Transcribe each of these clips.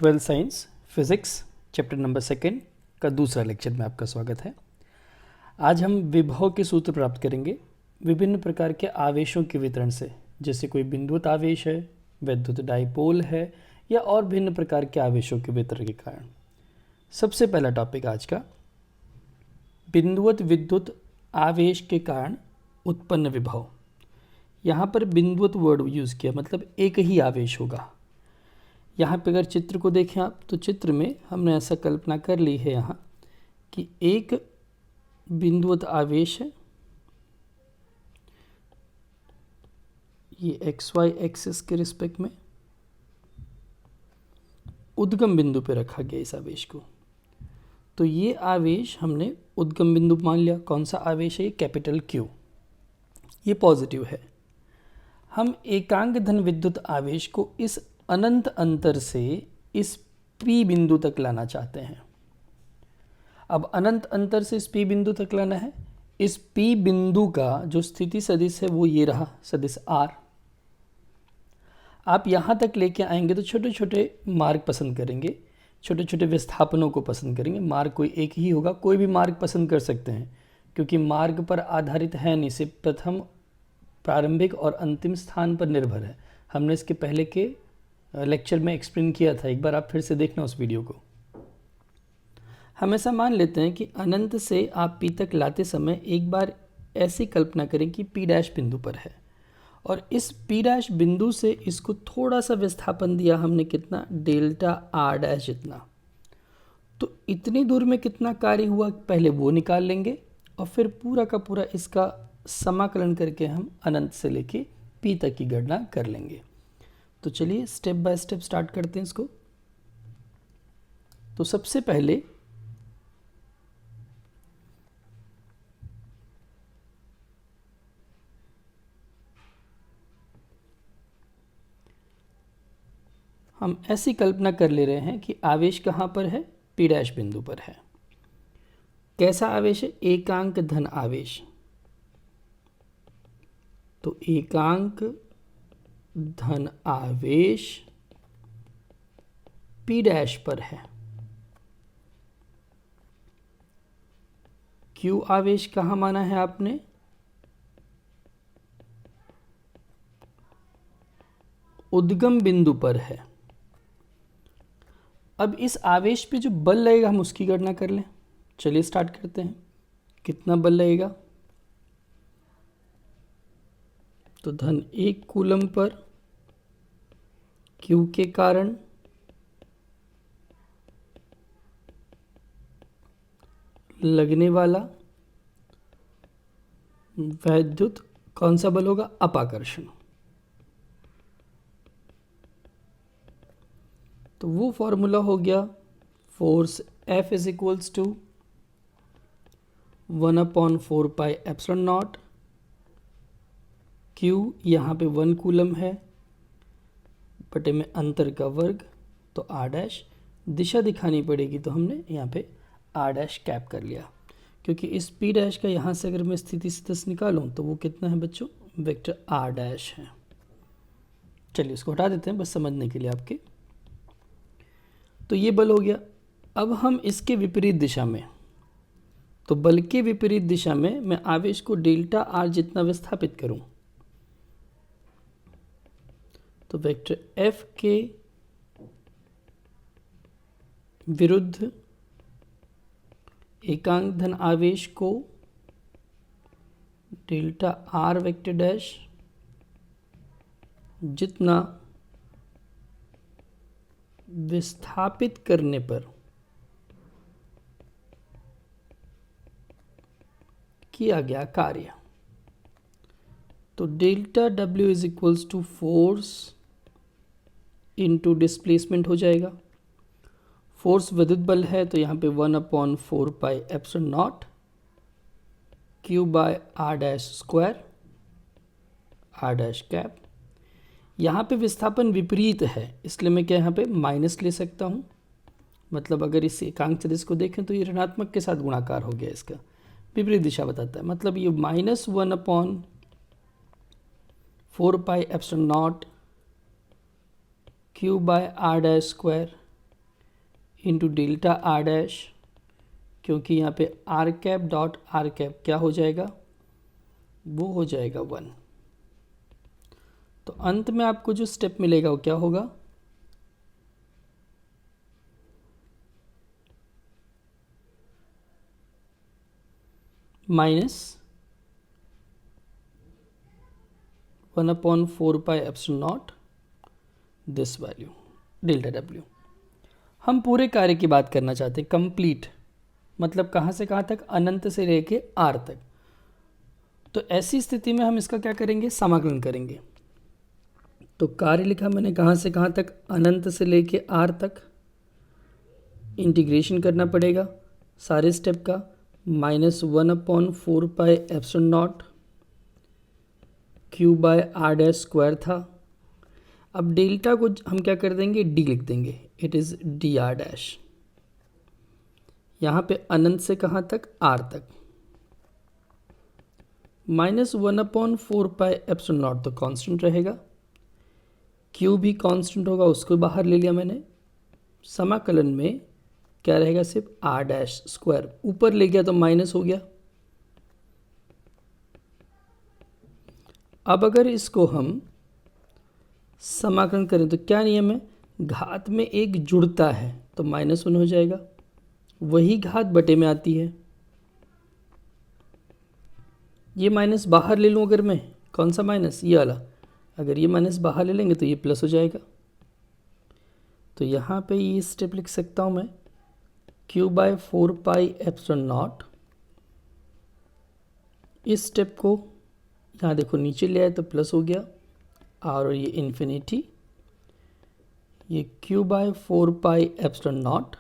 Twelfth science physics chapter number 2 का दूसरा lecture में आपका स्वागत है। आज हम विभव के सूत्र प्राप्त करेंगे विभिन्न प्रकार के आवेशों के वितरण से, जैसे कोई बिंदुवत आवेश है, वैद्युत डाइपोल है या और भिन्न प्रकार के आवेशों के वितरण के कारण। सबसे पहला टॉपिक आज का, बिंदुवत विद्युत आवेश के कारण उत्पन्न विभव। यहाँ पर बिंदुवत वर्ड यूज़ किया, मतलब एक ही आवेश होगा। यहाँ पे अगर चित्र को देखें आप, तो चित्र में हमने ऐसा कल्पना कर ली है यहाँ कि एक बिंदुवत आवेश है, ये एक्स वाई एक्सिस के रिस्पेक्ट में उद्गम बिंदु पे रखा गया इस आवेश को। तो ये आवेश हमने उद्गम बिंदु मान लिया। कौन सा आवेश है? ये कैपिटल क्यू, ये पॉजिटिव है। हम एकांक धन विद्युत आवेश को इस अनंत अंतर से इस P बिंदु तक लाना चाहते हैं। अब अनंत अंतर से इस P बिंदु तक लाना है। इस P बिंदु का जो स्थिति सदिश है वो ये रहा, सदिश R। आप यहाँ तक लेके आएंगे तो छोटे छोटे मार्ग पसंद करेंगे, छोटे छोटे विस्थापनों को पसंद करेंगे। मार्ग कोई एक ही होगा, कोई भी मार्ग पसंद कर सकते हैं, क्योंकि मार्ग पर आधारित है नहीं, सिर्फ प्रथम, प्रारंभिक और अंतिम स्थान पर निर्भर है। हमने इसके पहले के लेक्चर में एक्सप्लेन किया था, एक बार आप फिर से देखना उस वीडियो को। हम ऐसा मान लेते हैं कि अनंत से आप P तक लाते समय एक बार ऐसी कल्पना करें कि P डैश बिंदु पर है, और इस P डैश बिंदु से इसको थोड़ा सा विस्थापन दिया हमने, कितना? डेल्टा R डैश जितना। तो इतनी दूर में कितना कार्य हुआ, पहले वो निकाल लेंगे और फिर पूरा का पूरा इसका समाकलन करके हम अनंत से लेके P तक की गणना कर लेंगे। तो चलिए स्टेप बाय स्टेप स्टार्ट करते हैं इसको। तो सबसे पहले हम ऐसी कल्पना कर ले रहे हैं कि आवेश कहाँ पर है? P डैश बिंदु पर है। कैसा आवेश है? एकांक धन आवेश। तो एकांक धन आवेश P डैश पर है। Q आवेश कहाँ माना है आपने? उद्गम बिंदु पर है। अब इस आवेश पे जो बल लगेगा हम उसकी गणना कर लें। चलिए स्टार्ट करते हैं। कितना बल लगेगा? तो धन 1 कूलम पर Q के कारण लगने वाला वैद्युत कौन सा बल होगा? अपाकर्षण। तो वो फॉर्मूला हो गया, force F is equals to 1/4 pi epsilon naught. Q यहाँ पे 1 कूलम है, बटे में अंतर का वर्ग, तो R डैश। दिशा दिखानी पड़ेगी तो हमने यहाँ पे R डैश कैप कर लिया, क्योंकि इस P डैश का यहाँ से अगर मैं स्थिति सदिश निकालूँ तो वो कितना है बच्चों? वेक्टर R डैश है। चलिए उसको हटा देते हैं बस समझने के लिए आपके। तो ये बल हो गया। अब हम इसके विपरीत दिशा में, तो बल के विपरीत दिशा में मैं आवेश को डेल्टा R जितना विस्थापित करूं, तो वेक्टर F के विरुद्ध एकांक धन आवेश को डेल्टा R वेक्टर डैश जितना विस्थापित करने पर किया गया कार्य। तो delta W is equals to force into displacement हो जाएगा। फोर्स विद्युत बल है, तो यहाँ पे 1/4 pi epsilon naught Q by R dash square, R dash cap. यहाँ पे विस्थापन विपरीत है, इसलिए मैं क्या यहाँ पे माइनस ले सकता हूँ। मतलब अगर इस एकांक सदिश को देखें तो ये ऋणात्मक के साथ गुणाकार हो गया, इसका विपरीत दिशा बताता है। मतलब ये -1/4 pi epsilon naught Q by R dash square into delta R dash, क्योंकि यहाँ पे R cap dot R cap क्या हो जाएगा, वो हो जाएगा 1। तो अंत में आपको जो स्टेप मिलेगा वो क्या होगा, -1/4πε0 दिस वैल्यू डेल्टा डब्ल्यू। हम पूरे कार्य की बात करना चाहते हैं, कंप्लीट, मतलब कहाँ से कहाँ तक, अनंत से लेके आर तक। तो ऐसी स्थिति में हम इसका क्या करेंगे, समाकलन करेंगे। तो कार्य लिखा मैंने कहाँ से कहाँ तक, अनंत से लेके आर तक। इंटीग्रेशन करना पड़ेगा सारे स्टेप का, -1/4πε0 Q/r² था। अब डेल्टा को हम क्या कर देंगे, डी लिख देंगे, इट इज़ dr'। यहाँ पे अनंत से कहाँ तक, आर तक। -1/4πε0 तो कांस्टेंट रहेगा, Q भी कांस्टेंट होगा, उसको बाहर ले लिया मैंने। समाकलन में क्या रहेगा, सिर्फ r'², ऊपर ले गया तो माइनस हो गया। अब अगर इसको हम समाकलन करें तो क्या नियम है, घात में एक जुड़ता है तो -1 हो जाएगा, वही घात बटे में आती है। ये माइनस बाहर ले लूँ अगर मैं, कौन सा माइनस, ये वाला, अगर ये माइनस बाहर ले लेंगे तो ये प्लस हो जाएगा। तो यहाँ पे ये स्टेप लिख सकता हूँ मैं, Q/4πε0। इस स्टेप को यहाँ देखो नीचे ले आए तो प्लस हो गया, और ये इन्फिनिटी, ये Q/4πε0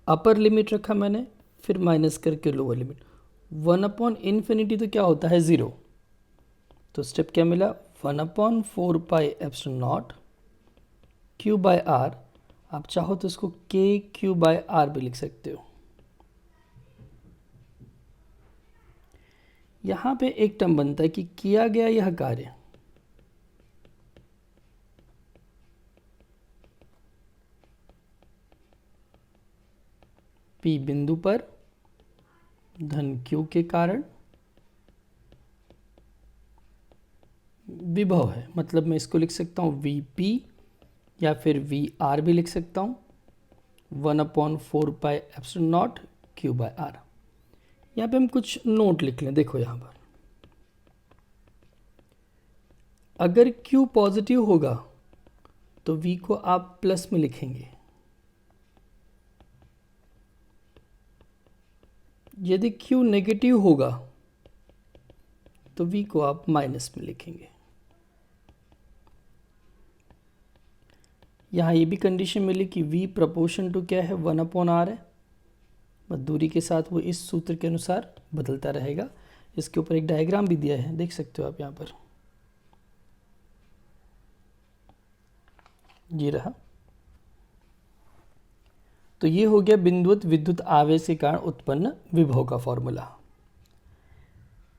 अपर लिमिट रखा मैंने, फिर माइनस करके लोअर लिमिट। 1/∞ तो क्या होता है, 0। तो स्टेप क्या मिला, 1/4πε0 Q/r। आप चाहो तो इसको KQ/r भी लिख सकते हो। यहाँ पे एक टर्म बनता है कि किया गया यह कार्य P बिंदु पर धन Q के कारण विभव है। मतलब मैं इसको लिख सकता हूँ VP या फिर VR भी लिख सकता हूँ, 1/4πε0 Q/r। यहाँ पे हम कुछ नोट लिख लें, देखो यहाँ पर अगर Q पॉजिटिव होगा तो V को आप प्लस में लिखेंगे, यदि Q नेगेटिव होगा तो V को आप माइनस में लिखेंगे। यहाँ ये भी कंडीशन मिली कि V प्रपोर्शन टू क्या है, 1/r है, बस दूरी के साथ वो इस सूत्र के अनुसार बदलता रहेगा। इसके ऊपर एक डायग्राम भी दिया है, देख सकते हो आप यहाँ पर, ये रहा। तो ये हो गया बिंदुवत विद्युत आवेश के कारण उत्पन्न विभव का फॉर्मूला।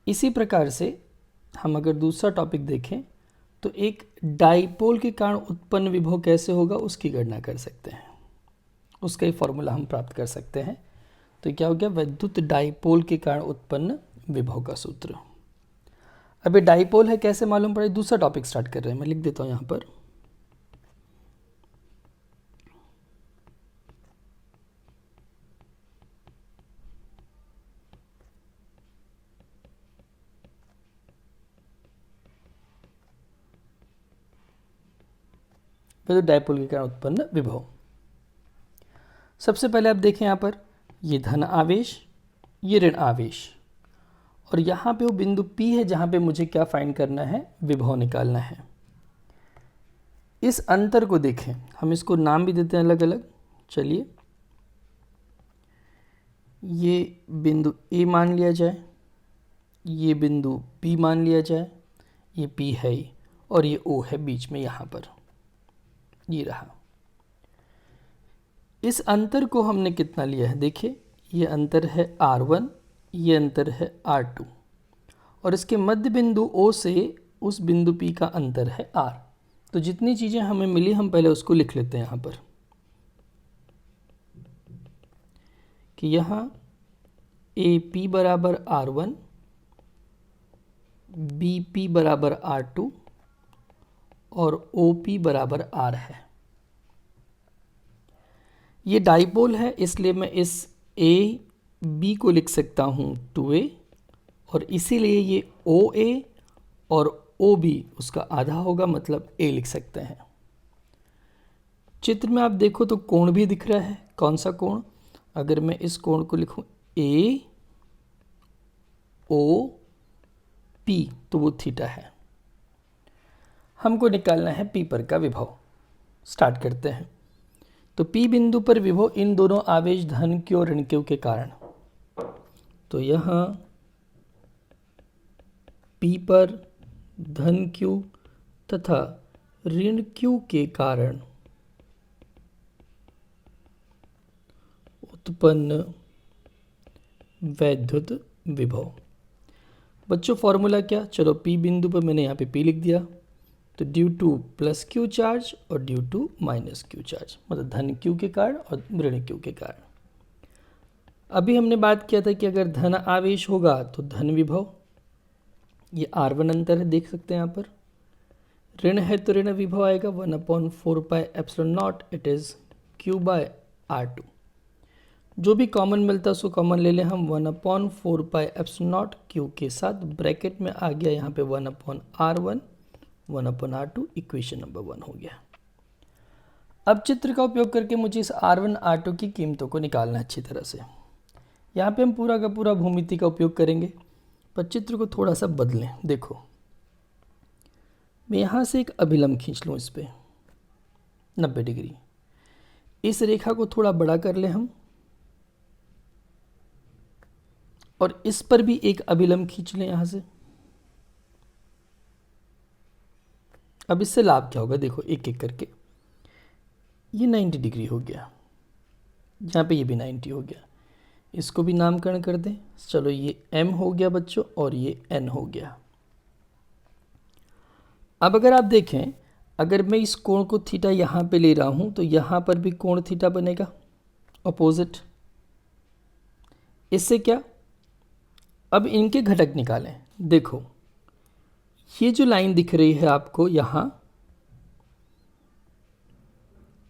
इसी प्रकार से हम अगर दूसरा टॉपिक देखें तो एक डाइपोल के कारण उत्पन्न विभव कैसे होगा उसकी गणना कर सकते हैं, उसका ही फॉर्मूला हम प्राप्त कर सकते हैं। तो क्या हो गया, विद्युत डाइपोल के कारण उत्पन्न विभव का सूत्र। अब ये डाइपोल है कैसे मालूम पड़े, दूसरा टॉपिक स्टार्ट कर रहे हैं, मैं लिख देता हूँ यहाँ पर। विद्युत डाइपोल के कारण उत्पन्न विभव। सबसे पहले आप देखें यहाँ पर, ये धन आवेश, ये ऋण आवेश, और यहाँ पे वो बिंदु P है जहाँ पे मुझे क्या फाइंड करना है, विभव निकालना है। इस अंतर को देखें, हम इसको नाम भी देते हैं अलग अलग। चलिए ये बिंदु A मान लिया जाए, ये बिंदु P मान लिया जाए, ये P है और ये O है बीच में यहाँ पर, ये रहा। इस अंतर को हमने कितना लिया है, देखिए ये अंतर है r1, ये अंतर है r2, और इसके मध्य बिंदु O से उस बिंदु P का अंतर है r। तो जितनी चीज़ें हमें मिली हम पहले उसको लिख लेते हैं यहाँ पर। कि यहाँ ए पी बराबर R1, बी पी बराबर R2 और ओ पी बराबर R है। ये डाइपोल है, इसलिए मैं इस ए बी को लिख सकता हूँ 2a, और इसीलिए ये ओ ए और ओ बी उसका आधा होगा, मतलब a लिख सकते हैं। चित्र में आप देखो तो कोण भी दिख रहा है। कौन सा कोण? अगर मैं इस कोण को लिखूं ए ओ पी तो वो थीटा है। हमको निकालना है पी पर का विभव। स्टार्ट करते हैं। तो पी बिंदु पर विभव इन दोनों आवेश धन q और ऋण q के कारण, तो यहाँ P पर धन q तथा ऋण q के कारण उत्पन्न वैद्युत विभव। बच्चों फॉर्मूला क्या? चलो P बिंदु पर मैंने यहाँ पे P लिख दिया, तो due to plus Q charge और due to minus Q charge, मतलब धन Q के कारण और ऋण Q के कारण। अभी हमने बात किया था कि अगर धन आवेश होगा तो धन विभव, ये R1 अंतर है, देख सकते हैं यहाँ पर। ऋण है तो ऋण विभव आएगा 1/4 pi epsilon naught, it is Q by R2। जो भी कॉमन मिलता है उसको कॉमन ले लें हम, 1/4 पाई एप्सिलॉन नॉट Q के साथ ब्रैकेट में आ गया यहाँ पे 1/R1 1/R2, इक्वेशन नंबर 1 हो गया। अब चित्र का उपयोग करके मुझे इस R1 R2 की कीमतों को निकालना है अच्छी तरह से। यहाँ पे हम पूरा का पूरा भूमिति का उपयोग करेंगे, पर चित्र को थोड़ा सा बदलें। देखो मैं यहाँ से एक अभिलंब खींच लूँ इस पर 90 डिग्री, इस रेखा को थोड़ा बड़ा कर लें हम, और इस पर भी एक अभिलंब खींच लें यहाँ से। अब इससे लाभ क्या होगा? देखो एक एक करके, ये 90 डिग्री हो गया, यहाँ पे ये भी 90 हो गया, इसको भी नामकरण कर दें। चलो ये m हो गया बच्चों और ये n हो गया। अब अगर आप देखें, अगर मैं इस कोण को थीटा यहाँ पे ले रहा हूँ तो यहाँ पर भी कोण थीटा बनेगा अपोजिट। इससे क्या? अब इनके घटक निकालें। देखो ये जो लाइन दिख रही है आपको यहाँ,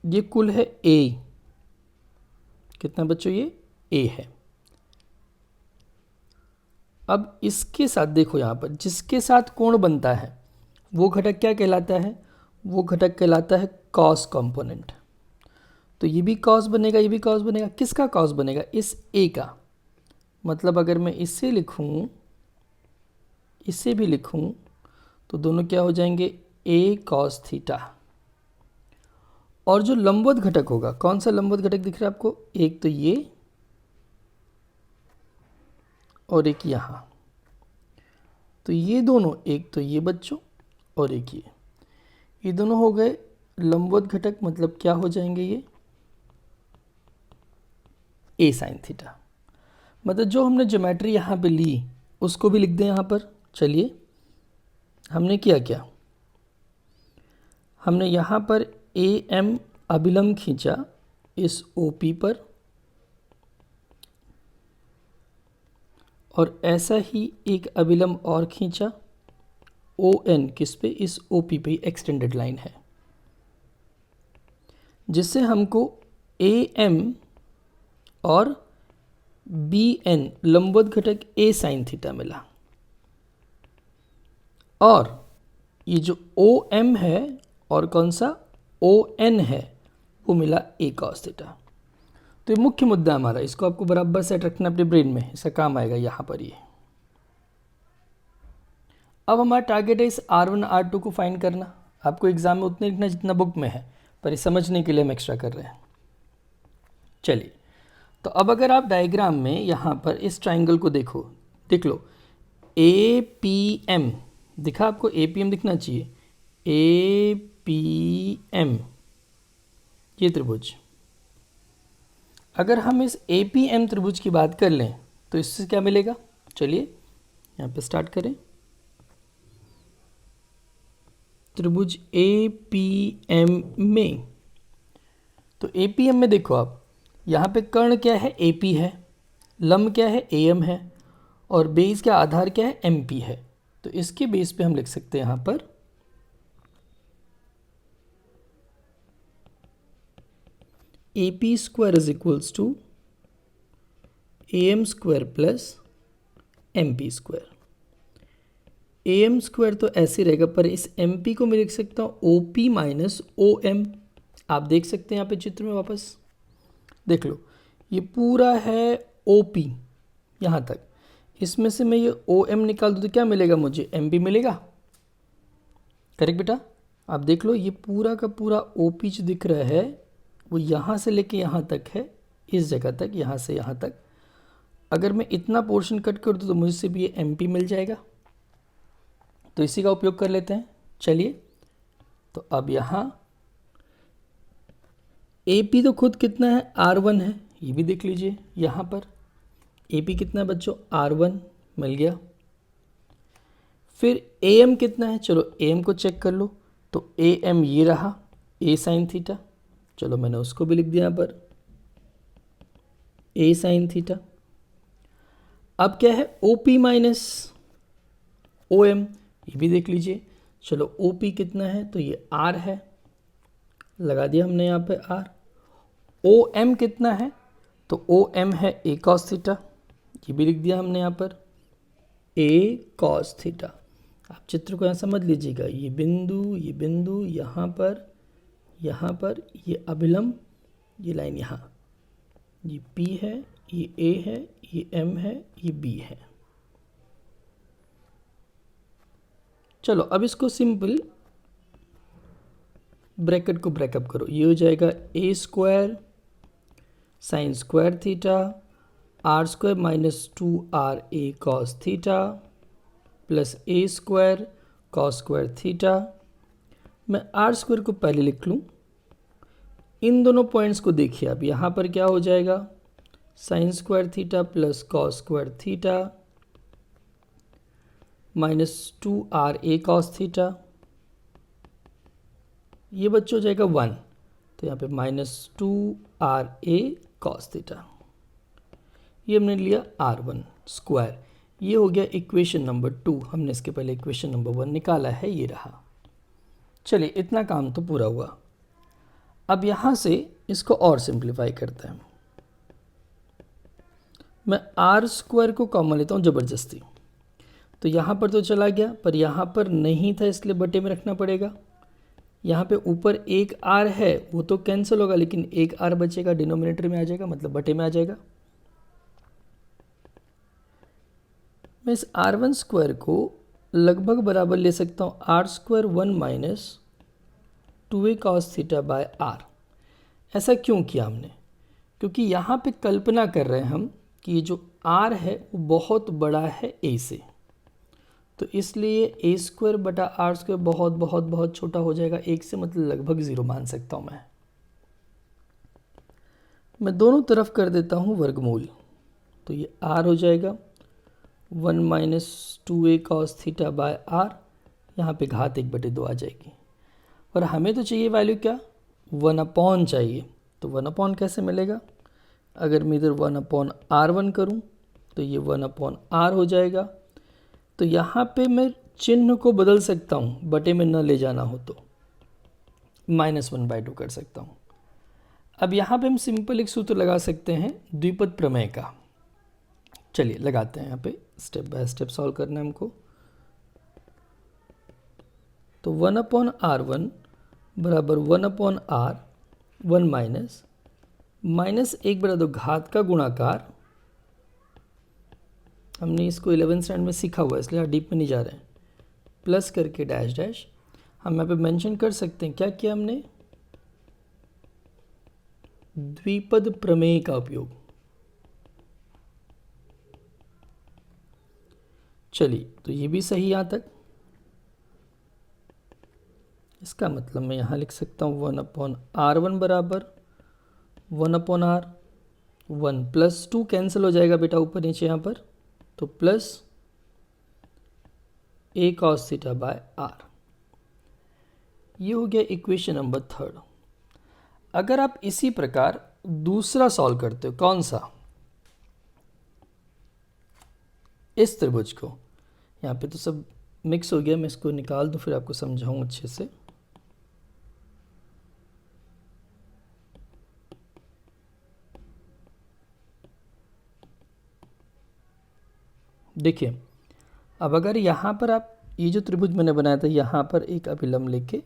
ये कुल है a, कितना बच्चों? ये a है। अब इसके साथ देखो यहाँ पर जिसके साथ कोण बनता है वो घटक क्या कहलाता है? वो घटक कहलाता है कॉस कंपोनेंट। तो ये भी कॉस बनेगा, ये भी कॉस बनेगा। किसका कॉस बनेगा? इस a का। मतलब अगर मैं इससे लिखूं, इससे भी लिखूं, तो दोनों क्या हो जाएंगे? a cos theta. और जो लंबवत घटक होगा, कौन सा लंबवत घटक दिख रहा है आपको? एक तो ये और एक यहाँ, तो ये दोनों, एक तो ये बच्चों और एक ये दोनों हो गए लंबवत घटक। मतलब क्या हो जाएंगे? ये a साइन थीटा। मतलब जो हमने ज्योमेट्री यहाँ पे ली उसको भी लिख दें यहाँ पर। चलिए हमने किया क्या? हमने यहाँ पर AM अभिलंब खींचा इस OP पर, और ऐसा ही एक अभिलंब और खींचा ON किस पे? इस OP पे एक्सटेंडेड लाइन है, जिससे हमको AM और BN लंबवत घटक a साइन थीटा मिला। और ये जो OM है और कौन सा ON है वो मिला a cos थीटा। तो ये मुख्य मुद्दा हमारा, इसको आपको बराबर सेट रखना अपने ब्रेन में, इसका काम आएगा यहाँ पर ये। अब हमारा टारगेट है इस R1 R2 को फाइंड करना। आपको एग्जाम में उतने लिखना जितना बुक में है, पर इस समझने के लिए हम एक्स्ट्रा कर रहे हैं। चलिए, तो अब अगर आप डायग्राम में यहाँ पर इस ट्राइंगल को देखो, देख लो APM दिखा आपको? APM दिखना चाहिए, APM ये त्रिभुज। अगर हम इस APM त्रिभुज की बात कर लें तो इससे क्या मिलेगा? चलिए यहाँ पे स्टार्ट करें। त्रिभुज APM में, तो APM में देखो आप, यहाँ पे कर्ण क्या है? AP है, लंब क्या है, AM है, और बेस का आधार क्या है, MP है। तो इसके बेस पे हम लिख सकते हैं यहाँ पर AP square is equals to AM square plus MP square. AM square तो ऐसे रहेगा, पर इस MP को मैं लिख सकता हूँ OP माइनस OM। आप देख सकते हैं यहाँ पे चित्र में, वापस देख लो, ये पूरा है OP यहाँ तक, इसमें से मैं ये OM निकाल दूँ तो क्या मिलेगा मुझे, MP मिलेगा। करेक्ट बेटा, आप देख लो, ये पूरा का पूरा OP जो दिख रहा है वो यहाँ से लेके यहाँ तक है, इस जगह तक, यहाँ से यहाँ तक। अगर मैं इतना पोर्शन कट कर दूँ तो मुझसे भी ये MP मिल जाएगा। तो इसी का उपयोग कर लेते हैं। चलिए, तो अब यहाँ AP तो खुद कितना है, R1 है, ये भी देख लीजिए यहाँ पर AP कितना है बच्चों, R1 मिल गया। फिर AM कितना है, चलो AM को चेक कर लो, तो AM ये रहा, A साइन थीटा, चलो मैंने उसको भी लिख दिया यहाँ पर A साइन थीटा। अब क्या है, OP माइनस OM, ये भी देख लीजिए, चलो OP कितना है, तो ये R है, लगा दिया हमने यहाँ पे R। OM कितना है, तो OM है A cos थीटा, ये भी लिख दिया हमने यहाँ पर A cos थीटा। आप चित्र को यहाँ समझ लीजिएगा, ये बिंदु यहाँ पर ये अभिलंब, ये लाइन यहाँ, ये P है, ये A है, ये M है, ये B है। चलो अब इसको सिंपल ब्रैकेट को ब्रेकअप करो, ये हो जाएगा A square sine square theta R square minus 2RA cos theta plus A square cos square theta. मैं R स्क्वायर को पहले लिख लूँ, इन दोनों पॉइंट्स को देखिए, अब यहाँ पर क्या हो जाएगा, sine square theta plus cos square theta minus 2RA cos theta, ये बच्चों हो जाएगा 1, तो यहाँ पे माइनस 2RA cos थीटा, ये हमने लिया R1 स्क्वायर। ये हो गया इक्वेशन नंबर 2, हमने इसके पहले इक्वेशन नंबर 1 निकाला है, ये रहा। चलिए, इतना काम तो पूरा हुआ। अब यहाँ से इसको और सिंप्लीफाई करते हैं। मैं R स्क्वायर को कॉमन लेता हूँ ज़बरदस्ती, तो यहाँ पर तो चला गया, पर यहाँ पर नहीं था, इसलिए बटे में रखना पड़ेगा। यहाँ पे ऊपर एक R है, वो तो कैंसिल होगा, लेकिन एक R बचेगा, डिनोमिनेटर में आ जाएगा, मतलब बटे में आ जाएगा। मैं इस R1 स्क्वायर को लगभग बराबर ले सकता हूँ R square 1 minus 2A cos theta by R। ऐसा क्यों किया हमने, क्योंकि यहाँ पे कल्पना कर रहे हैं हम कि ये जो R है वो बहुत बड़ा है A से, तो इसलिए A स्क्वायर बटा R स्क्वायर बहुत बहुत बहुत छोटा हो जाएगा, 1 से, मतलब लगभग 0 मान सकता हूँ मैं दोनों तरफ कर देता हूँ वर्गमूल, तो ये R हो जाएगा 1 minus 2A cos theta by R, यहाँ पे घात 1/2 आ जाएगी। और हमें तो चाहिए वैल्यू क्या, 1/, चाहिए, तो 1/ कैसे मिलेगा, अगर मैं इधर 1/R1 करूँ तो ये 1/R हो जाएगा। तो यहाँ पे मैं चिन्ह को बदल सकता हूँ, बटे में न ले जाना हो तो -1/2 कर सकता हूँ। अब यहाँ पे हम सिंपल एक सूत्र लगा सकते हैं द्विपद प्रमेय का। चलिए लगाते हैं, यहाँ पे स्टेप बाय स्टेप सॉल्व करना है हमको। तो 1/R1 बराबर 1/R 1 माइनस 1/2 घात का गुणाकार, हमने इसको 11th स्टैंडर्ड में सीखा हुआ है, इसलिए डीप में नहीं जा रहे हैं, प्लस करके डैश डैश। हम यहाँ पे मेंशन कर सकते हैं क्या किया हमने, द्विपद प्रमेय का उपयोग। चलिए, तो ये भी सही यहाँ तक। इसका मतलब मैं यहाँ लिख सकता हूँ 1/R1 बराबर 1/R, 1 प्लस 2 कैंसिल हो जाएगा बेटा ऊपर नीचे यहाँ पर, तो plus A cos theta by R। ये हो गया इक्वेशन नंबर 3। अगर आप इसी प्रकार दूसरा सॉल्व करते हो, कौन सा, इस त्रिभुज को, यहाँ पे तो सब मिक्स हो गया, मैं इसको निकाल दूँ फिर आपको समझाऊँ अच्छे से। देखिए अब अगर यहाँ पर आप ये जो त्रिभुज मैंने बनाया था यहाँ पर एक अभिलंब लेके,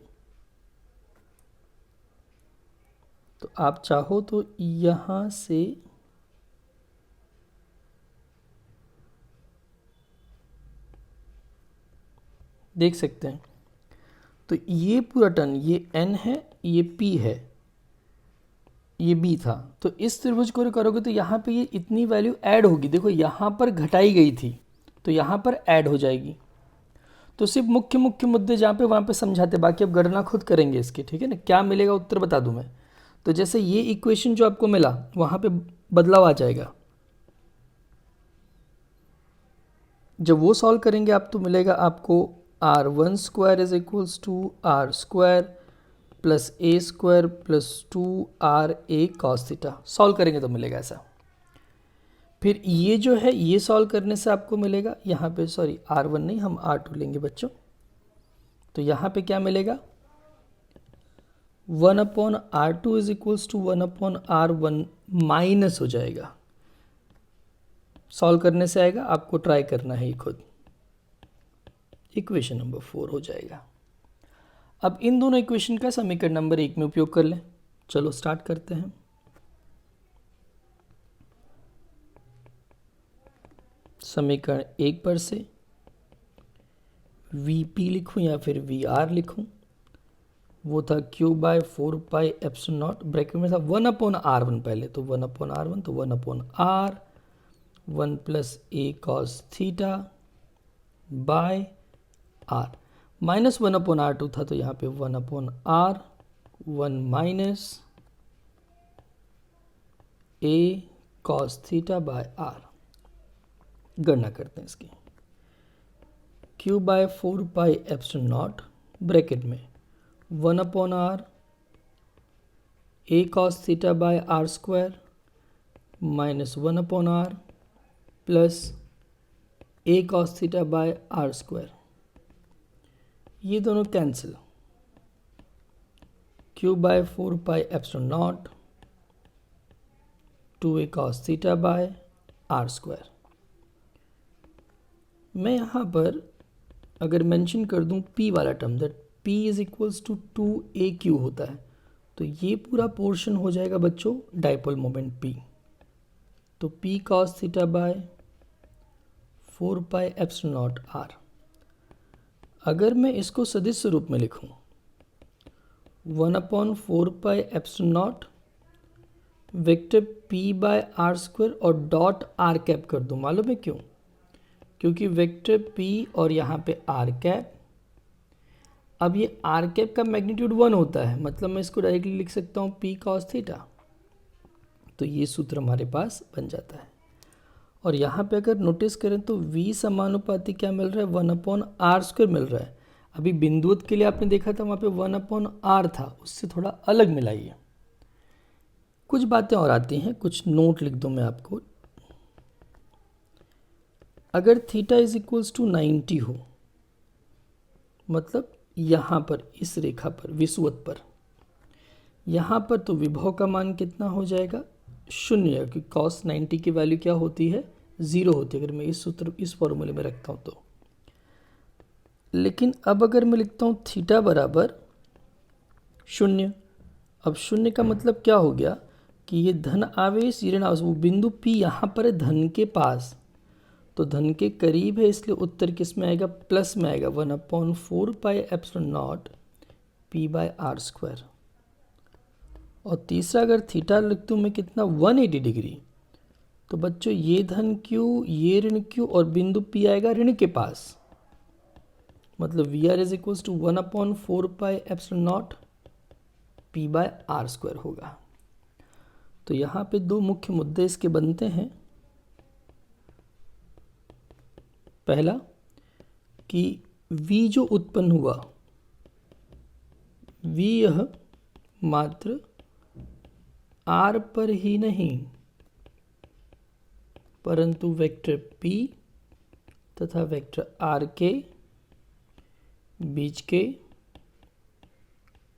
तो आप चाहो तो यहाँ से देख सकते हैं, तो ये पूरा टर्न, ये n है, ये p है, ये b था, तो इस त्रिभुज को करोगे तो यहाँ पे ये इतनी वैल्यू ऐड होगी। देखो यहाँ पर घटाई गई थी तो यहाँ पर ऐड हो जाएगी। तो सिर्फ मुख्य मुख्य मुद्दे जहाँ पे वहाँ पे समझाते, बाकी अब गणना खुद करेंगे इसके, ठीक है ना। क्या मिलेगा उत्तर बता दूँ मैं। तो जैसे ये इक्वेशन जो आपको मिला वहाँ पे बदलाव आ जाएगा, जब वो सॉल्व करेंगे आप तो मिलेगा आपको r1 square is equals to r square plus a square plus 2ra cos theta. Solve करेंगे तो मिलेगा ऐसा। फिर ये जो है ये सॉल्व करने से आपको मिलेगा यहाँ पे, सॉरी r1 नहीं, हम r2 लेंगे बच्चों। तो यहाँ पे क्या मिलेगा, 1/r2 is equals to 1/r1 minus हो जाएगा। सॉल्व करने से आएगा, आपको ट्राई करना है ये खुद। इक्वेशन नंबर 4 हो जाएगा। अब इन दोनों इक्वेशन का समीकरण नंबर 1 में उपयोग कर लें। चलो स्टार्ट करते हैं। समीकरण 1 पर से Vp लिखूं या फिर Vr लिखूं, वो था Q/4πε0, ब्रैकेट में था 1/r1 पहले, तो 1/r1 तो 1/r 1 plus a cos theta by r, minus 1/r2 था तो यहाँ पे 1/r 1 minus a cos theta by r। गणना करते हैं इसकी। Q/4πε0 ब्रैकेट में 1/r a cos theta by r square minus 1/r plus a cos theta by r square, ये दोनों cancel. Q/4πε0 2a cos theta by r square. मैं यहाँ पर अगर मेंशन कर दूँ P वाला term, that P is equals to 2aq होता है, तो ये पूरा पोर्शन हो जाएगा बच्चों डाइपोल मोमेंट P। तो P cos theta by 4πε0 r। अगर मैं इसको सदिश रूप में लिखूं 1/4πε0 vector P by r square और डॉट r कैप कर दूं। मालूम है क्यों? क्योंकि वेक्टर P और यहाँ पे r कैप, अब ये r कैप का मैग्नीट्यूड 1 होता है, मतलब मैं इसको डायरेक्टली लिख सकता हूँ P cos थीटा। तो ये सूत्र हमारे पास बन जाता है। और यहाँ पे अगर नोटिस करें तो V समानुपाती क्या मिल रहा है, 1/r स्क्वायर मिल रहा है। अभी बिंदुवत के लिए आपने देखा था वहाँ पे 1/r था, उससे थोड़ा अलग मिलाइए। कुछ बातें और आती हैं, कुछ नोट लिख दूँ मैं आपको। अगर थीटा इज इक्वल्स टू 90 हो, मतलब यहाँ पर इस रेखा पर विषुवत पर, यहाँ पर तो विभव का मान कितना हो जाएगा, 0, क्योंकि cos 90 की वैल्यू क्या होती है, 0 होती है अगर मैं इस सूत्र इस फॉर्मूले में रखता हूँ तो। लेकिन अब अगर मैं लिखता हूँ थीटा बराबर 0, अब 0 का मतलब क्या हो गया कि ये धन आवेश ऋण आवेश, वो बिंदु P यहाँ पर है धन के पास, तो धन के करीब है, इसलिए उत्तर किस में आएगा, प्लस में आएगा 1/4πε0 P बाय r स्क्वायर। और तीसरा अगर थीटा लिख दूँ मैं कितना, 180 डिग्री, तो बच्चों ये धन Q ये ऋण Q और बिंदु P आएगा ऋण के पास, मतलब VR is equals to 1/4πε0 P by r square होगा। तो यहाँ पे दो मुख्य मुद्दे इसके बनते हैं। पहला कि V जो उत्पन्न हुआ, V यह मात्र R पर ही नहीं परंतु वेक्टर P तथा वेक्टर आर के बीच के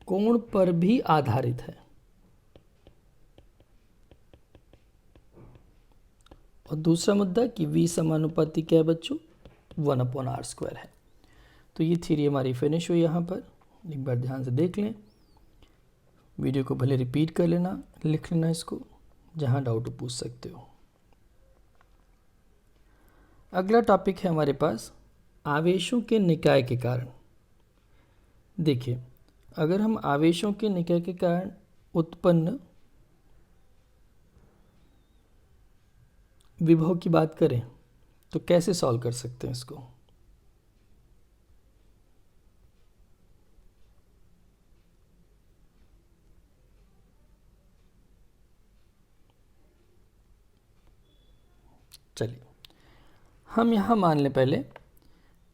कोण पर भी आधारित है। और दूसरा मुद्दा कि v समानुपाती क्या है बच्चों, 1/r² है। तो ये थ्योरी हमारी फिनिश हुई। यहाँ पर एक बार ध्यान से देख लें, वीडियो को भले रिपीट कर लेना, लिख लेना इसको, जहाँ डाउट पूछ सकते हो। अगला टॉपिक है हमारे पास आवेशों के निकाय के कारण। देखिए, अगर हम आवेशों के निकाय के कारण उत्पन्न विभव की बात करें तो कैसे सॉल्व कर सकते हैं इसको। चलिए हम यहाँ मान लें पहले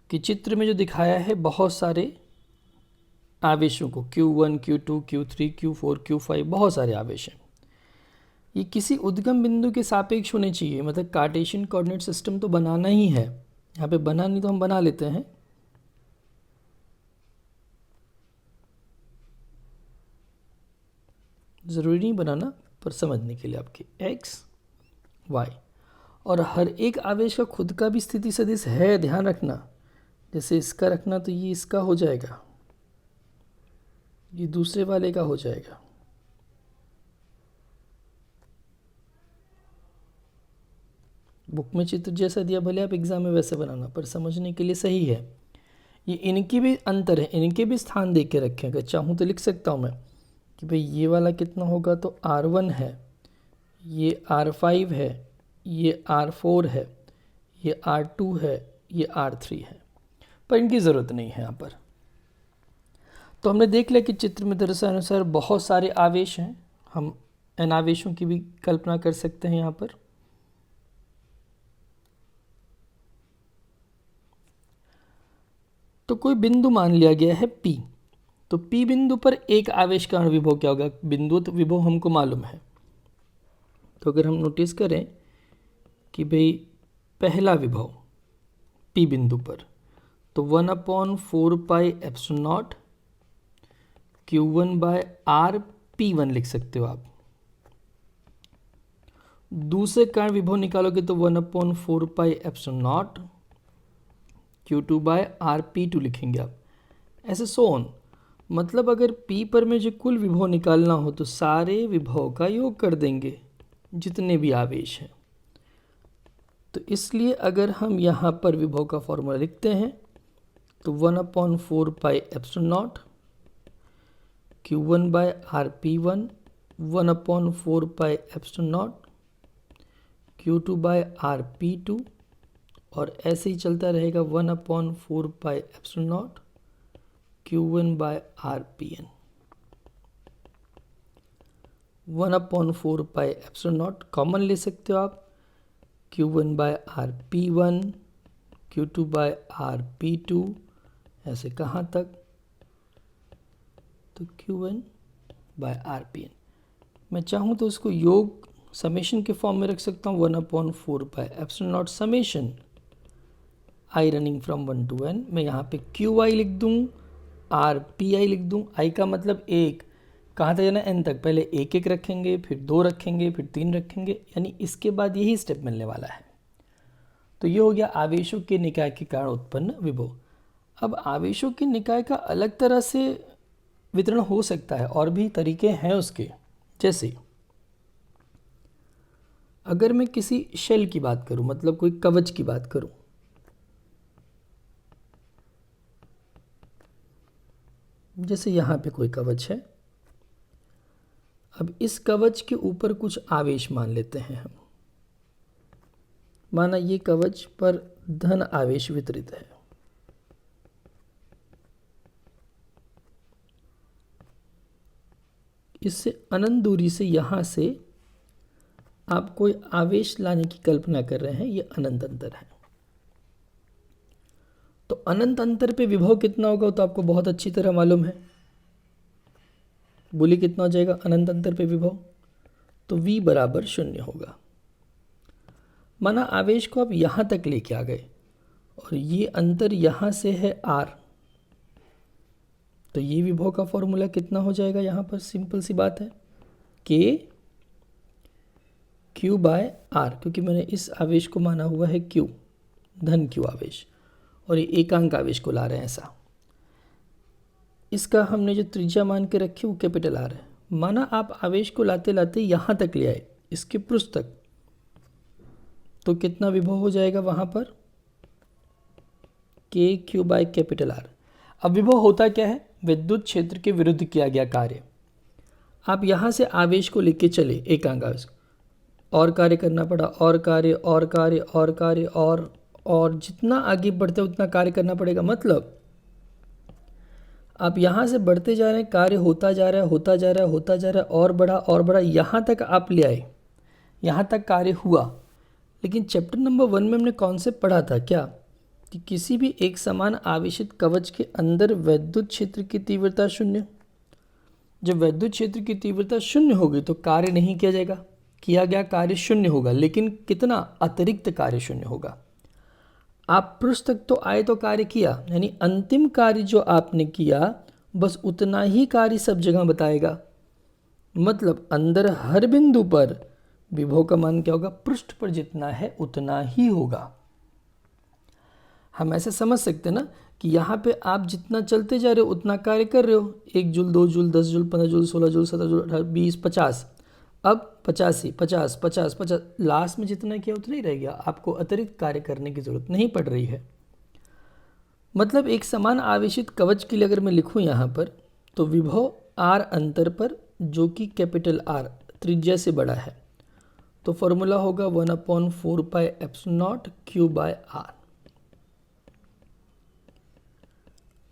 कि चित्र में जो दिखाया है बहुत सारे आवेशों को, Q1, Q2, Q3, Q4, Q5, बहुत सारे आवेश हैं। ये किसी उद्गम बिंदु के सापेक्ष होने चाहिए, मतलब कार्टेशियन कोऑर्डिनेट सिस्टम तो बनाना ही है। यहाँ पे बना नहीं तो हम बना लेते हैं। ज़रूरी नहीं बनाना, पर समझने के लिए आपके x, y, और हर एक आवेश का खुद का भी स्थिति सदिश है, ध्यान रखना। जैसे इसका रखना तो ये इसका हो जाएगा, ये दूसरे वाले का हो जाएगा। बुक में चित्र जैसा दिया, भले आप एग्जाम में वैसे बनाना, पर समझने के लिए सही है। ये इनकी भी अंतर है, इनके भी स्थान देख के रखें। अगर चाहूँ तो लिख सकता हूँ मैं कि भाई ये वाला कितना होगा, तो R1 है, ये R5 है, ये R4 है, ये R2 है, ये R3 है, पर इनकी ज़रूरत नहीं है यहाँ पर। तो हमने देख लिया कि चित्र में दर्शानुसार बहुत सारे आवेश हैं। हम इन आवेशों की भी कल्पना कर सकते हैं यहाँ पर। तो कोई बिंदु मान लिया गया है P, तो P बिंदु पर एक आवेश का विभव क्या होगा, बिंदु तो विभव हमको मालूम है। तो अगर हम नोटिस करें कि भाई पहला विभव P बिंदु पर, तो 1/4πε0 Q1/r P1 लिख सकते हो आप। दूसरे कारण विभव निकालोगे तो 1/4πε0 Q2/r P2 लिखेंगे आप, ऐसे सो ऑन। मतलब अगर P पर में जो कुल विभव निकालना हो तो सारे विभव का योग कर देंगे, जितने भी आवेश हैं। तो इसलिए अगर हम यहाँ पर विभव का फॉर्मूला लिखते हैं तो 1/4πε0 Q1/r P1, 1/4πε0 Q2/r P2, और ऐसे ही चलता रहेगा 1/4πε0 Q1/r Pn। 1/4πε0 कॉमन ले सकते हो आप, Q1/r P1, Q2/r P2, ऐसे कहाँ तक, तो Q1/r Pn। मैं चाहूँ तो उसको योग समेशन के फॉर्म में रख सकता हूँ, 1/4πε0 summation i running from 1 to n। मैं यहाँ पे QI लिख दूँ, RPI लिख दूँ। i का मतलब एक, कहाँ तक जाना, n तक। पहले एक एक रखेंगे, फिर 2 रखेंगे, फिर 3 रखेंगे, यानी इसके बाद यही स्टेप मिलने वाला है। तो ये हो गया आवेशों के निकाय के कारण उत्पन्न विभव। अब आवेशों के निकाय का अलग तरह से वितरण हो सकता है, और भी तरीके हैं उसके। जैसे अगर मैं किसी शेल की बात करूं, मतलब कोई कवच की बात करूं, जैसे यहाँ पे कोई कवच है। अब इस कवच के ऊपर कुछ आवेश मान लेते हैं हम। माना ये कवच पर धन आवेश वितरित है, इससे अनंत दूरी से यहाँ से आप कोई आवेश लाने की कल्पना कर रहे हैं, ये अनंत अंतर है। तो अनंत अंतर पे विभव कितना होगा तो आपको बहुत अच्छी तरह मालूम है। बोलिए कितना हो जाएगा अनंत अंतर पे विभव, तो v बराबर 0 होगा। माना आवेश को आप यहाँ तक लेके आ गए और ये अंतर यहाँ से है r, तो ये विभव का फॉर्मूला कितना हो जाएगा यहाँ पर? सिंपल सी बात है, k q बाय r, क्योंकि मैंने इस आवेश को माना हुआ है q, धन q आवेश, और ये एकांक आवेश को ला रहे हैं ऐसा। इसका हमने जो त्रिज्या मान के रखी वो कैपिटल R है। माना आप आवेश को लाते लाते यहाँ तक ले आए, इसके पृष्ठ तक, तो कितना विभव हो जाएगा वहाँ पर? के क्यू बाय कैपिटल R। अब विभव होता क्या है? विद्युत क्षेत्र के विरुद्ध किया गया कार्य। आप यहाँ से आवेश को लेके चले, एकांक आवेश, और कार्य करना पड़ा, और कार्य और कार्य और कार्य और जितना आगे बढ़ते उतना कार्य करना पड़ेगा। मतलब आप यहाँ से बढ़ते जा रहे हैं, कार्य होता जा रहा है, होता जा रहा है, होता जा रहा है, और बढ़ा, यहाँ तक आप ले आए, यहाँ तक कार्य हुआ। लेकिन चैप्टर नंबर 1 में हमने कॉन्सेप्ट पढ़ा था क्या, कि किसी भी एक समान आवेशित कवच के अंदर वैद्युत क्षेत्र की तीव्रता शून्य। जब वैद्युत क्षेत्र की तीव्रता शून्य होगी तो कार्य नहीं किया जाएगा, किया गया कार्य शून्य होगा, लेकिन कितना? अतिरिक्त कार्य शून्य होगा। आप पृष्ठ तक तो आए तो कार्य किया, यानी अंतिम कार्य जो आपने किया बस उतना ही कार्य सब जगह बताएगा। मतलब अंदर हर बिंदु पर विभव का मान क्या होगा? पृष्ठ पर जितना है उतना ही होगा। हम ऐसे समझ सकते हैं ना कि यहाँ पे आप जितना चलते जा रहे हो उतना कार्य कर रहे हो, 1 joule 2 joule 10 joule 15 joule 16 joule 17 joule 18 20 50, अब 85 50 50 50, लास्ट में जितना किया उतना ही रह गया। आपको अतिरिक्त कार्य करने की जरूरत नहीं पड़ रही है। मतलब एक समान आवेशित कवच के लिए अगर मैं लिखूं यहाँ पर, तो विभव r अंतर पर, जो कि कैपिटल R त्रिज्या से बड़ा है, तो फॉर्मूला होगा 1/4 pi epsilon naught q by r।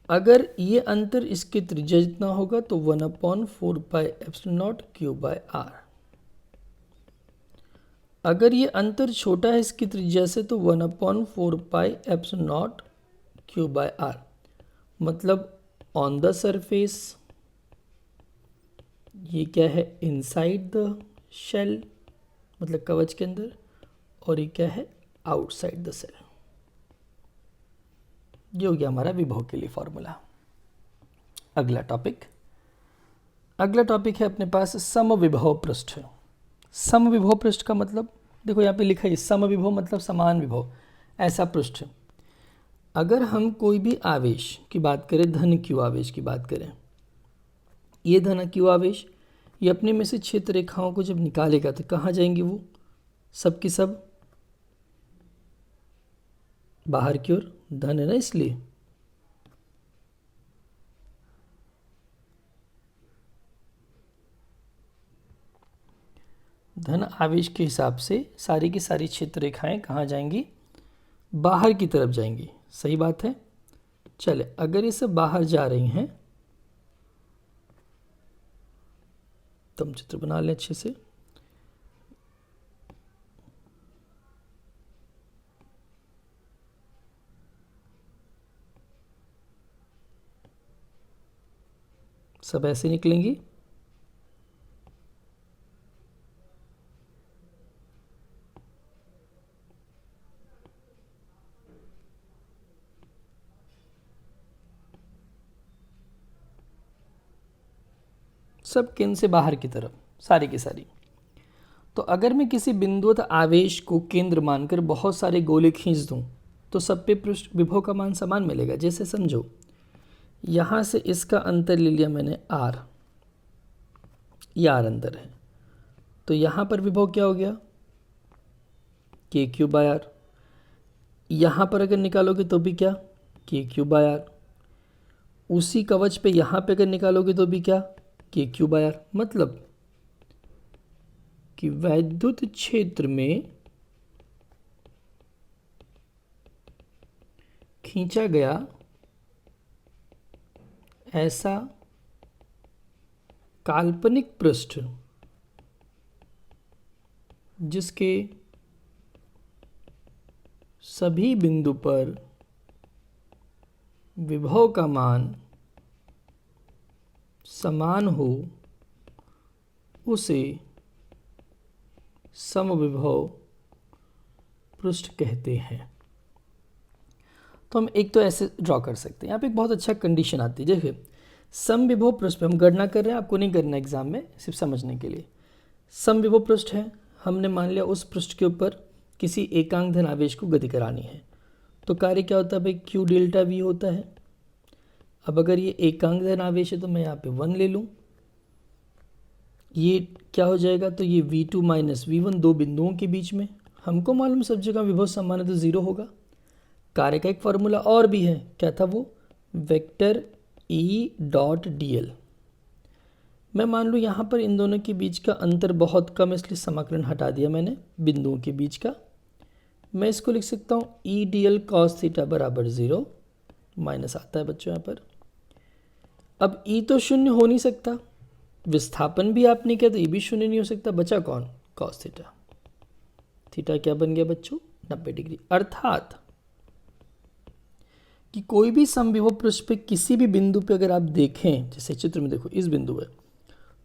अगर ये अंतर इसके त्रिज्या जितना होगा तो 1/4 pi epsilon naught q by r। अगर ये अंतर छोटा है इसकी त्रिज्या से तो 1/4 pi epsilon naught q by r। मतलब ऑन द सरफेस ये क्या है? इनसाइड द शेल, मतलब कवच के अंदर, और ये क्या है? Outside the shell. ये हो गया हमारा विभव के लिए फॉर्मूला। अगला टॉपिक है अपने पास समविभव पृष्ठ। समविभव पृष्ठ का मतलब देखो यहाँ पे लिखा है, समविभव मतलब समान विभव, ऐसा पृष्ठ। अगर हम कोई भी आवेश की बात करें, धन क्यू आवेश की बात करें, ये धन क्यू आवेश ये अपने में से क्षेत्र रेखाओं को जब निकालेगा तो कहाँ जाएंगे? वो सब की सब बाहर की ओर, धन है ना इसलिए। धन आवेश के हिसाब से सारी की सारी क्षेत्र रेखाएं कहाँ जाएंगी? बाहर की तरफ जाएंगी। सही बात है। चले, अगर ये सब बाहर जा रही हैं तो हम चित्र बना लें अच्छे से। सब ऐसे निकलेंगी। सब केंद्र से बाहर की तरफ, सारी की सारी। तो अगर मैं किसी बिंदुवत आवेश को केंद्र मानकर बहुत सारे गोले खींच दूं तो सब पे पृष्ठ विभव का मान समान मिलेगा। जैसे समझो, यहाँ से इसका अंतर ले लिया मैंने r, ये r अंतर है, तो यहाँ पर विभव क्या हो गया? के क्यू बाय आर। यहाँ पर अगर निकालोगे तो भी क्या? के क्यू बाय आर। उसी कवच पे यहाँ पे अगर निकालोगे तो भी क्या? के क्यू बाय आर। मतलब कि वैद्युत क्षेत्र में खींचा गया ऐसा काल्पनिक पृष्ठ जिसके सभी बिंदु पर विभव का मान समान हो, उसे समविभव पृष्ठ कहते हैं। तो हम एक तो ऐसे ड्रॉ कर सकते हैं। यहाँ पे एक बहुत अच्छा कंडीशन आती है, देखिए समविभव पृष्ठ पे हम गणना कर रहे हैं, आपको नहीं करना एग्जाम में, सिर्फ समझने के लिए। समविभव पृष्ठ है, हमने मान लिया उस पृष्ठ के ऊपर किसी एकांक धन आवेश को गति करानी है, तो कार्य क्या होता है भाई, क्यू डेल्टा वी होता है। अब अगर ये एकांक धन आवेश है तो मैं यहाँ पे 1 ले लूँ, ये क्या हो जाएगा, तो ये v2 माइनस v1 दो बिंदुओं के बीच में, हमको मालूम सब जगह विभव समान है तो 0 होगा। कार्य का एक फॉर्मूला और भी है, क्या था वो, vector E dot D L. मैं मान लूँ यहाँ पर इन दोनों के बीच का अंतर बहुत कम, इसलिए समाकलन हटा दिया मैंने बिंदुओं के बीच का। मैं इसको लिख सकता हूँ E D L cos theta बराबर 0, माइनस आता है बच्चों यहाँ पर। अब ई तो शून्य हो नहीं सकता, विस्थापन भी आपने किया तो ये भी शून्य नहीं हो सकता, बचा कौन, कॉस थीटा। थीटा क्या बन गया बच्चों, 90 डिग्री। अर्थात कि कोई भी समविभव पृष्ठ पे किसी भी बिंदु पे अगर आप देखें, जैसे चित्र में देखो इस बिंदु है,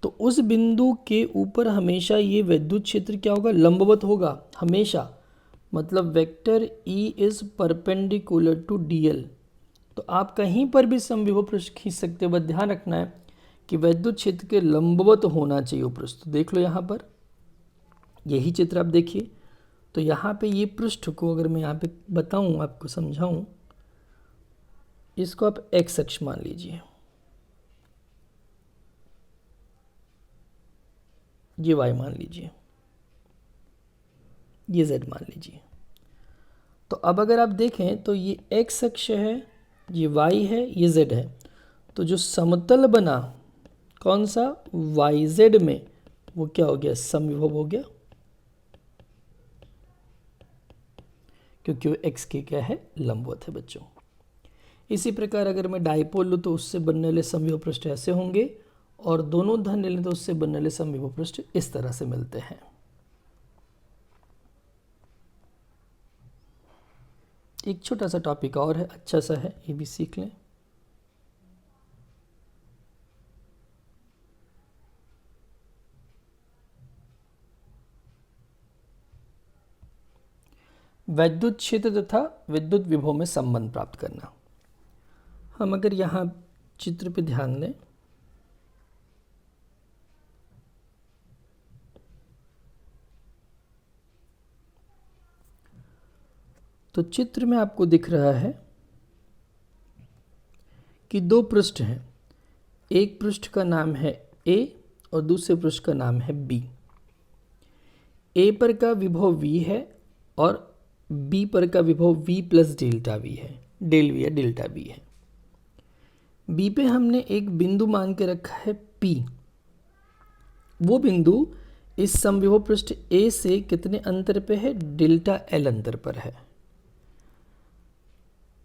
तो उस बिंदु के ऊपर हमेशा ये विद्युत क्षेत्र क्या होगा, लंबवत होगा हमेशा। मतलब vector E is perpendicular to D L. तो आप कहीं पर भी समविभव पृष्ठ खींच सकते हो, बस ध्यान रखना है कि विद्युत क्षेत्र के लंबवत होना चाहिए वो पृष्ठ। तो देख लो यहाँ पर यही चित्र आप देखिए, तो यहाँ पे ये पृष्ठ को अगर मैं यहाँ पे बताऊँ, आपको समझाऊँ, इसको आप एक्स अक्ष मान लीजिए, ये वाई मान लीजिए, ये जेड मान लीजिए। तो अब अगर आप देखें तो ये एक्स अक्ष है, ये वाई है, ये जेड है। तो जो समतल बना कौन सा, वाई जेड में, वो क्या हो गया, समविभव हो गया, क्योंकि वो एक्स के क्या है, लंबवत है बच्चों। इसी प्रकार अगर मैं डाइपोल लूँ तो उससे बनने वाले समविभव पृष्ठ ऐसे होंगे, और दोनों धन ले लें तो उससे बनने वाले समविभव पृष्ठ इस तरह से मिलते हैं। एक छोटा सा टॉपिक और है, अच्छा सा है, ये भी सीख लें। विद्युत क्षेत्र तथा विद्युत विभव में संबंध प्राप्त करना। हम अगर यहाँ चित्र पे ध्यान दें, तो चित्र में आपको दिख रहा है कि दो पृष्ठ हैं, एक पृष्ठ का नाम है A और दूसरे पृष्ठ का नाम है B। A पर का विभव V है और B पर का विभव V प्लस डेल्टा V है, डेल V या डेल्टा V है। B पे हमने एक बिंदु मान के रखा है P। वो बिंदु इस समविभव पृष्ठ A से कितने अंतर पे है, डेल्टा L अंतर पर है।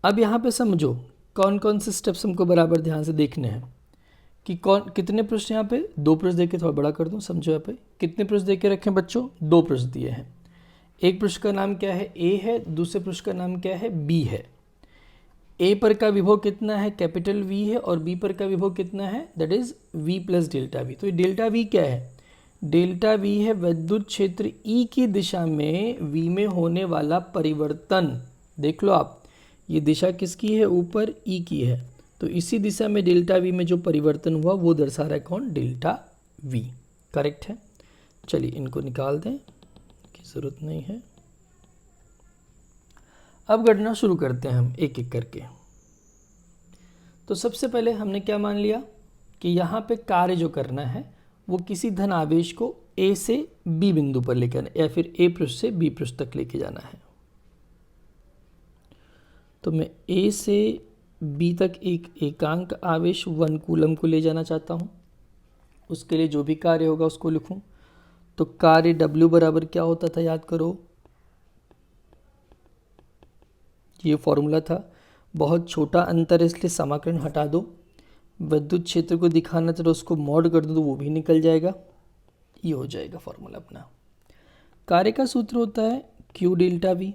अब यहाँ पे समझो कौन कौन से स्टेप्स हमको बराबर ध्यान से देखने हैं कि कौन कितने पृष्ठ, यहाँ पे दो पृष्ठ देके थोड़ा बड़ा कर दूँ, समझो यहाँ पे कितने पृष्ठ देके रखें बच्चों, दो पृष्ठ दिए हैं। एक पृष्ठ का नाम क्या है, A है, दूसरे पृष्ठ का नाम क्या है, B है। A पर का विभव कितना है, कैपिटल V है, और B पर का विभव कितना है, that is V plus delta V। तो ये डेल्टा V क्या है, डेल्टा V है विद्युत क्षेत्र E की दिशा में V में होने वाला परिवर्तन। देख लो आप, ये दिशा किसकी है, ऊपर E की है, तो इसी दिशा में डेल्टा V में जो परिवर्तन हुआ वो दर्शा रहा है कौन, डेल्टा V। करेक्ट है। चलिए इनको निकाल दें, की ज़रूरत नहीं है। अब गणना शुरू करते हैं हम एक एक करके। तो सबसे पहले हमने क्या मान लिया कि यहाँ पे कार्य जो करना है वो किसी धन आवेश को A से B बिंदु पर लेकर, या फिर A पृष्ठ से B पृष्ठ तक लेके जाना है। तो मैं A से B तक एक एकांक आवेश 1 कूलम को ले जाना चाहता हूँ। उसके लिए जो भी कार्य होगा उसको लिखूँ। तो कार्य W बराबर क्या होता था, याद करो, ये फॉर्मूला था। बहुत छोटा अंतर है इसलिए समाकलन हटा दो। विद्युत क्षेत्र को दिखाना तो उसको मॉड कर दो तो वो भी निकल जाएगा, ये हो जाएगा फॉर्मूला अपना। कार्य का सूत्र होता है Q डेल्टा V,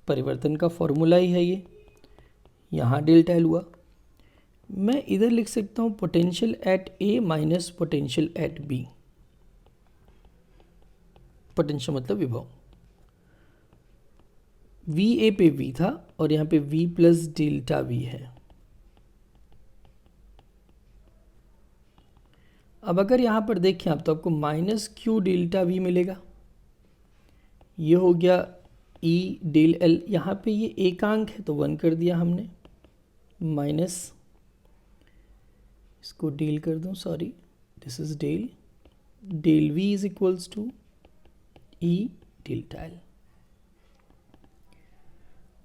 परिवर्तन का फॉर्मूला ही है ये, यहाँ डेल्टा L हुआ। मैं इधर लिख सकता हूँ potential at A minus potential at B। Potential मतलब विभव, VA पे V था और यहाँ पे v प्लस डेल्टा v है। अब अगर यहाँ पर देखें आप तो आपको माइनस क्यू डेल्टा v मिलेगा। ये हो गया e डेल l, यहाँ पे ये एकांक है तो 1 कर दिया हमने, माइनस इसको डेल कर दूँ, sorry this is del, del v is equals to e delta l।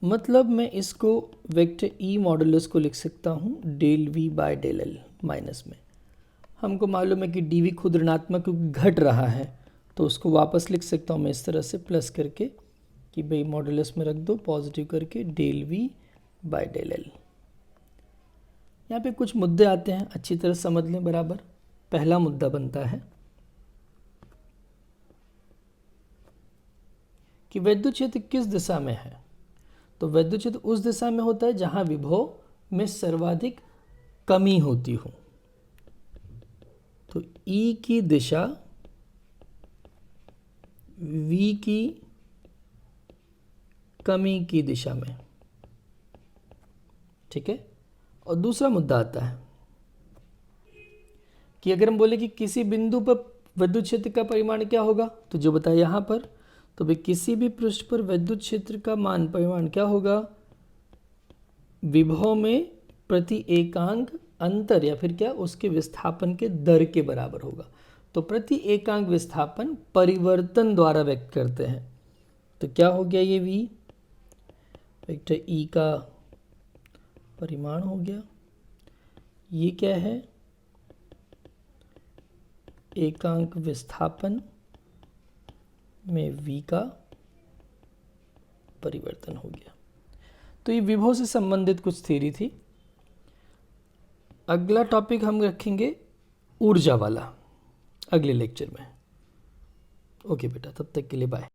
मतलब मैं इसको वेक्टर e मॉडुलस को लिख सकता हूँ del v by del l minus में। हमको मालूम है कि dv खुद ऋणात्मक क्योंकि घट रहा है, तो उसको वापस लिख सकता हूँ मैं इस तरह से प्लस करके कि भाई मॉडुलस में रख दो पॉजिटिव करके del v by del l। यहाँ पे कुछ मुद्दे आते हैं, अच्छी तरह समझ लें बराबर। पहला मुद्दा बनता है कि विद्युत क्षेत्र किस दिशा में है। तो विद्युत क्षेत्र उस दिशा में होता है जहां विभव में सर्वाधिक कमी होती हो। तो E की दिशा V की कमी की दिशा में, ठीक है। और दूसरा मुद्दा आता है कि अगर हम बोले कि किसी बिंदु पर विद्युत क्षेत्र का परिमाण क्या होगा, तो जो बताया यहाँ पर, तो भाई किसी भी पृष्ठ पर विद्युत क्षेत्र का मान परिमाण क्या होगा, विभव में प्रति एकांक अंतर या फिर क्या उसके विस्थापन के दर के बराबर होगा। तो प्रति एकांक विस्थापन परिवर्तन द्वारा व्यक्त करते हैं। तो क्या हो गया ये v वेक्टर e का परिमाण हो गया, ये क्या है एकांक विस्थापन में v का परिवर्तन हो गया। तो ये विभव से संबंधित कुछ थ्योरी थी। अगला टॉपिक हम रखेंगे ऊर्जा वाला अगले लेक्चर में। ओके बेटा, तब तक के लिए बाय।